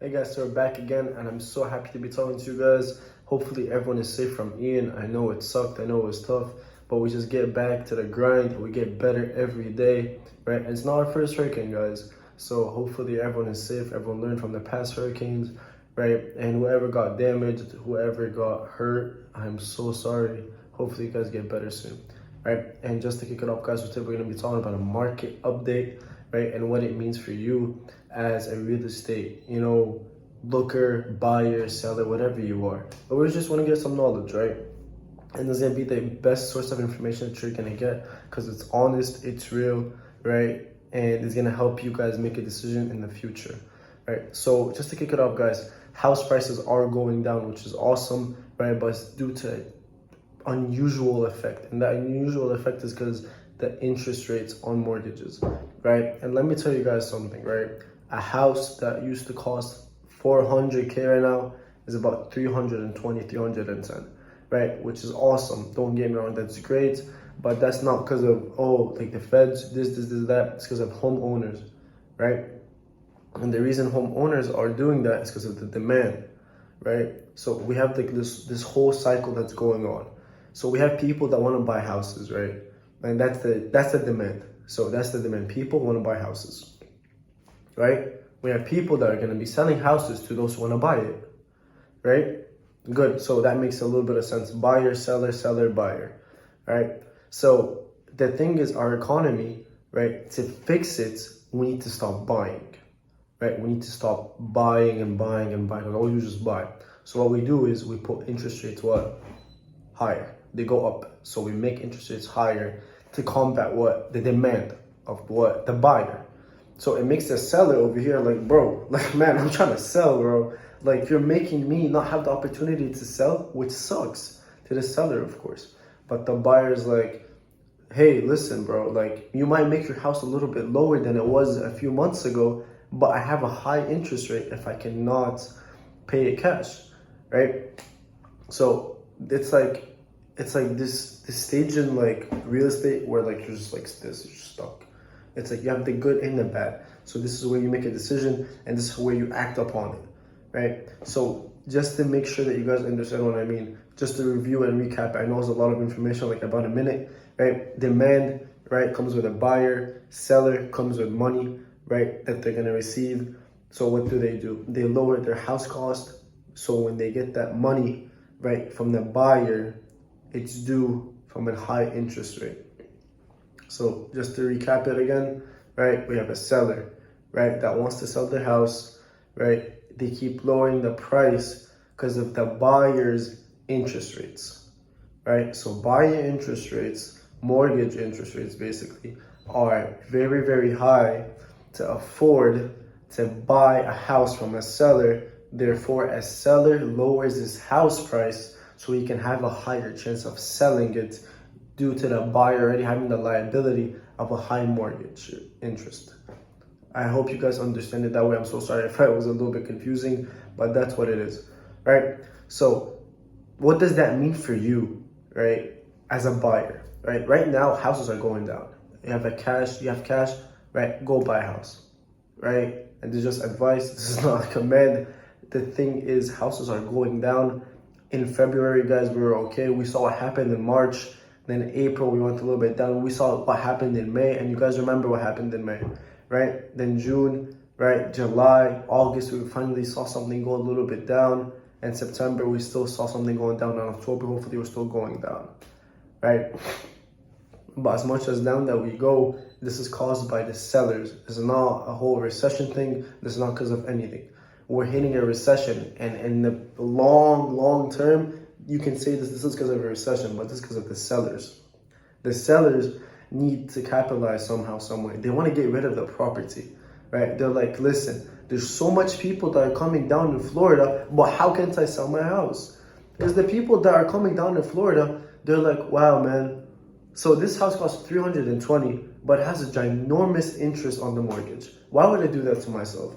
Hey guys, so we're back again, and I'm so happy to be talking to you guys. Hopefully everyone is safe from Ian. I know it sucked, I know it was tough, but we just get back to the grind. We get better every day, right? And it's not our first hurricane, guys. So hopefully everyone is safe. Everyone learned from the past hurricanes, right? And whoever got damaged, whoever got hurt, I'm so sorry. Hopefully you guys get better soon, right? And just to kick it off, guys, we're going to be talking about a market update, right? And what it means for you as a real estate, looker, buyer, seller, whatever you are. But we just want to get some knowledge, right? And this is going to be the best source of information that you're going to get because it's honest, it's real, right? And it's going to help you guys make a decision in the future, right? So just to kick it off, guys, house prices are going down, which is awesome, right? But it's due to unusual effect. And that unusual effect is because the interest rates on mortgages, right? And let me tell you guys something, right? A house that used to cost 400K right now is about 320, 310, right? Which is awesome. Don't get me wrong, that's great. But that's not because of, like the feds, this, that. It's because of homeowners, right? And the reason homeowners are doing that is because of the demand, right? So we have like this whole cycle that's going on. So we have people that want to buy houses, right? And that's the demand. So that's the demand. People want to buy houses, right? We have people that are going to be selling houses to those who want to buy it, right? Good. So that makes a little bit of sense. Buyer, seller, buyer, right? So the thing is, our economy, right? To fix it, we need to stop buying, right? We need to stop buying and buying and buying. All you just buy. So what we do is we put interest rates what? Higher. They go up. So we make interest rates higher to combat what? The demand of what? The buyer. So it makes the seller over here like, bro, like, man, I'm trying to sell, bro. Like, you're making me not have the opportunity to sell, which sucks to the seller, of course. But the buyer's like, hey, listen, bro, like, you might make your house a little bit lower than it was a few months ago, but I have a high interest rate if I cannot pay it cash, right? So it's like this stage in like real estate where like you're just like this, you're stuck. It's like you have the good and the bad. So this is where you make a decision and this is where you act upon it, right? So just to make sure that you guys understand what I mean, just to review and recap, I know it's a lot of information, like about a minute, right? Demand, right, comes with a buyer. Seller comes with money, right, that they're gonna receive. So what do? They lower their house cost. So when they get that money, right, from the buyer, it's due from a high interest rate. So just to recap it again, right, we have a seller, right, that wants to sell their house, right? They keep lowering the price because of the buyer's interest rates, right? So buyer interest rates, mortgage interest rates basically, are very, very high to afford to buy a house from a seller. Therefore, a seller lowers his house price so he can have a higher chance of selling it due to the buyer already having the liability of a high mortgage interest. I hope you guys understand it that way. I'm so sorry if I was a little bit confusing, but that's what it is, right? So what does that mean for you, right, as a buyer, right? Right now, houses are going down. You have cash, right? Go buy a house, right? And this is just advice. This is not a command. The thing is, houses are going down. In February, guys, we were okay. We saw what happened in March. Then April, we went a little bit down. We saw what happened in May, and you guys remember what happened in May, right? Then June, right? July, August, we finally saw something go a little bit down. And September, we still saw something going down. In October, hopefully, we're still going down, right? But as much as down that we go, this is caused by the sellers. This is not a whole recession thing. This is not because of anything. We're hitting a recession, and in the long term, you can say this is because of a recession, but this is because of the sellers. The sellers need to capitalize somehow, some way. They want to get rid of the property, right? They're like, listen, there's so much people that are coming down in Florida, but how can't I sell my house? Because the people that are coming down in Florida, they're like, wow, man, so this house costs 320, but it has a ginormous interest on the mortgage. Why would I do that to myself?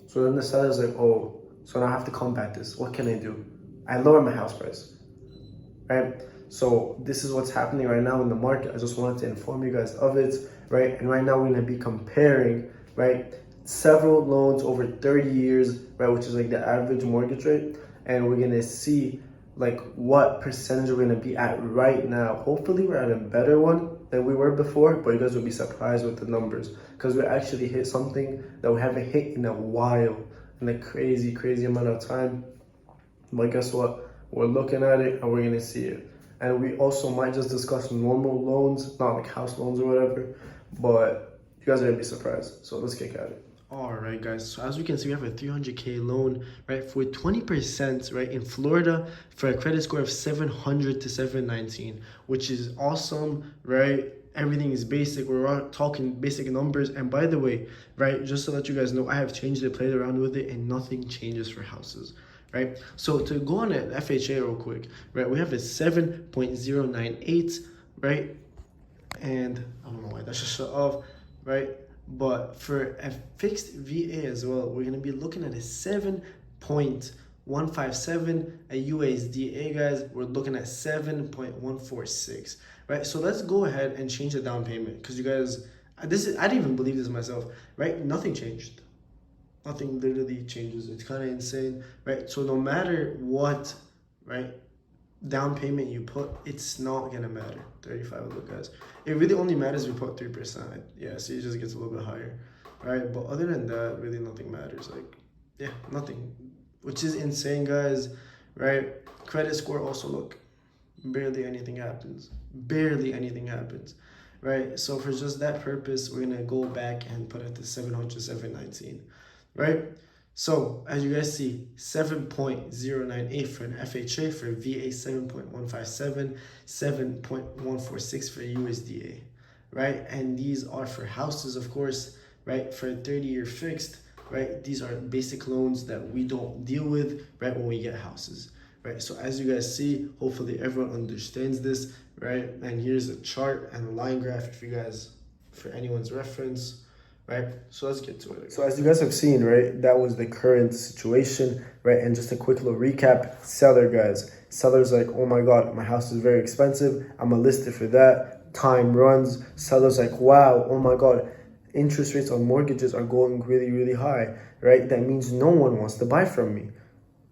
So then the seller's like, oh, so now I have to combat this. What can I do? I lower my house price, right? So this is what's happening right now in the market. I just wanted to inform you guys of it, right? And right now we're going to be comparing, right, several loans over 30 years, right, which is like the average mortgage rate, and we're gonna see like what percentage we're gonna be at right now. Hopefully we're at a better one than we were before, but you guys will be surprised with the numbers because we actually hit something that we haven't hit in a while, in a crazy amount of time. But guess what? We're looking at it and we're gonna see it. And we also might just discuss normal loans, not like house loans or whatever, but you guys are gonna be surprised. So let's kick at it. All right, guys. So as we can see, we have a 300K loan, right, for 20%, right, in Florida for a credit score of 700 to 719, which is awesome, right? Everything is basic. We're all talking basic numbers. And by the way, right, just to let you guys know, I have changed it, played around with it, and nothing changes for houses. Right, so to go on an FHA real quick, right, we have a 7.098, right, and I don't know why that's just shut off, right, but for a fixed VA as well, we're gonna be looking at a 7.157, a USDA, guys, we're looking at 7.146, right? So let's go ahead and change the down payment because you guys, I didn't even believe this myself, right? Nothing changed. Nothing literally changes. It's kind of insane, right? So no matter what, right, down payment you put, it's not gonna matter. 35, look, guys. It really only matters if you put 3%. Yeah, so it just gets a little bit higher, right? But other than that, really nothing matters. Like, yeah, nothing, which is insane, guys, right? Credit score also, look, barely anything happens. Barely anything happens, right? So for just that purpose, we're gonna go back and put it to 700, 719. Right? So as you guys see, 7.098 for an FHA, for a VA 7.157, 7.146 for a USDA, right? And these are for houses, of course, right? For a 30-year fixed, right? These are basic loans that we don't deal with, right, when we get houses, right? So as you guys see, hopefully everyone understands this, right? And here's a chart and a line graph if you guys, for anyone's reference. Right, so let's get to it. So as you guys have seen, right, that was the current situation, right? And just a quick little recap, seller, guys. Seller's like, oh my God, my house is very expensive. I'm gonna list it for that. Time runs. Seller's like, wow, oh my God, interest rates on mortgages are going really high, right? That means no one wants to buy from me.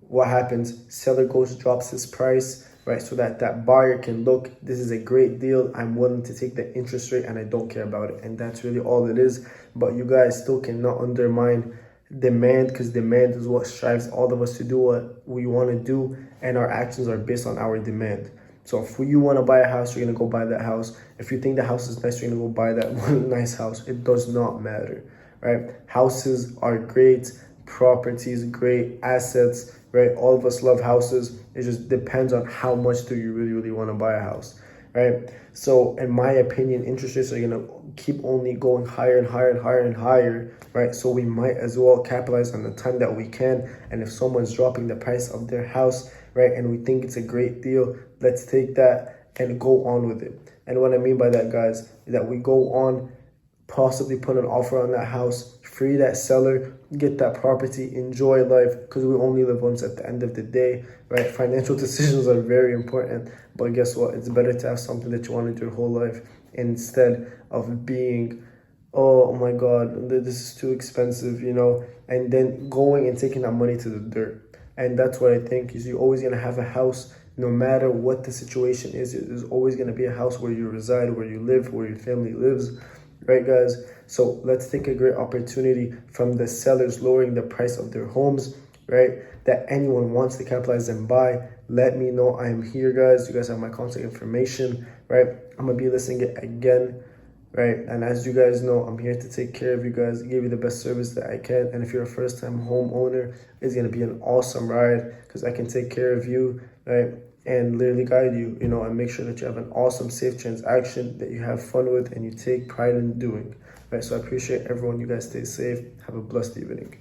What happens? Seller drops his price, right? So that buyer can look, this is a great deal. I'm willing to take the interest rate and I don't care about it. And that's really all it is. But you guys still cannot undermine demand because demand is what strives all of us to do what we want to do. And our actions are based on our demand. So if you want to buy a house, you're going to go buy that house. If you think the house is nice, you're going to go buy that one nice house. It does not matter, right? Houses are great. Properties, great assets, right? All of us love houses. It just depends on how much do you really want to buy a house, right? So in my opinion, interest rates are going to keep only going higher and higher, right? So we might as well capitalize on the time that we can. And if someone's dropping the price of their house, right, and we think it's a great deal, let's take that and go on with it. And what I mean by that, guys, is that we go on, possibly put an offer on that house, free that seller, get that property, enjoy life, because we only live once at the end of the day, right? Financial decisions are very important, but guess what? It's better to have something that you want to do your whole life instead of being, oh my God, this is too expensive, you know, and then going and taking that money to the dirt. And that's what I think is you're always going to have a house, no matter what the situation is. There's always going to be a house where you reside, where you live, where your family lives. Right, guys? So let's take a great opportunity from the sellers lowering the price of their homes, right? That anyone wants to capitalize and buy. Let me know. I am here, guys. You guys have my contact information, right? I'm going to be listening it again, right? And as you guys know, I'm here to take care of you guys, give you the best service that I can. And if you're a first-time homeowner, it's going to be an awesome ride because I can take care of you, right? And literally guide you, you know, and make sure that you have an awesome, safe transaction that you have fun with and you take pride in doing, right? So I appreciate everyone. You guys stay safe. Have a blessed evening.